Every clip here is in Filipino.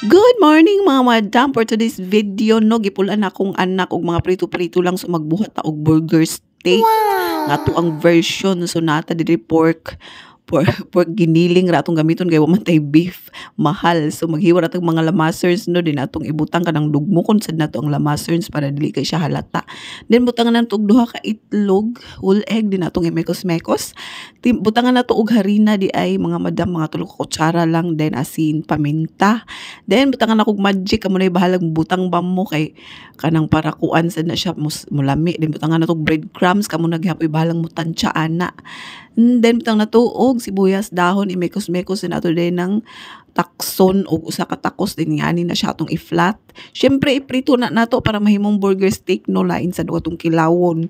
Good morning mga madam. For today's video no, gipulan akong anak og mga prito-prito lang so magbuhat ta og burger steak. Nato ang version so nata diri pork giniling ra atong gamiton kay wa man tay beef mahal. So maghiwa ra tag mga lamasers no din atong ibutang kanang dugmo kon sad nato ang lamasers para dili kay siya halata. Then butangan nato og duha ka itlog, whole egg din atong imekos-mekos. Butangan nato og harina di ay mga madam mga 3 kutsara lang, then asin, paminta. Then butangan ako og magic kamo nay bahalag butang bamo kay kanang para kuan sad na siya mulami. Then butangan nato og breadcrumbs kamo naghapoy bahalang mutansya ana. Then butang nato og sibuyas, dahon, imekos-mekos din ato din ng takson o usa ka takos din ngani na siya atong i-flat. Syempre iprito na nato para mahimong burger steak no, lain sa atong kilawon.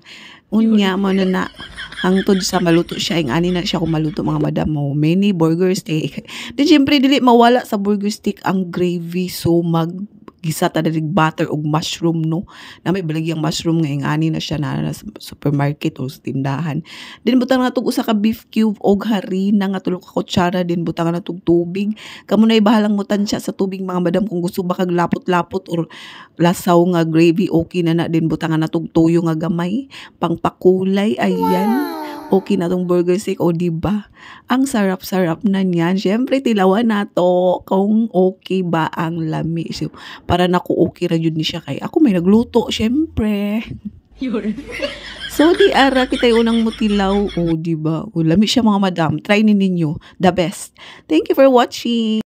Unya mo na hangtod sa maluto siya ing ani na siya kung maluto mga madam mo mini burger steak. Then syempre dili mawala sa burger steak ang gravy, so gisa ta diri butter og mushroom no. Na may balagyang mushroom nga ingani na siya na sa supermarket o sa tindahan. Then butang natog usa ka beef cube og harina nga 3 ka kutsara, din butang natog tubig. Kamo nay bahalang mutansya sa tubig mga madam kung gusto ba kag lapot-lapot or lasaw nga gravy okay na na. Din butang natog toyo nga gamay pangpakulay. Ayan. Okay na tong burger steak o diba? Ang sarap-sarap na niyan. Syempre tilawan nato kung okay ba ang lami. So, para naku okay ra jud ni siya kay ako may nagluto syempre. So di ara kita unang mutilaw o diba? O lami siya mga madam. Try ninyo. The best. Thank you for watching.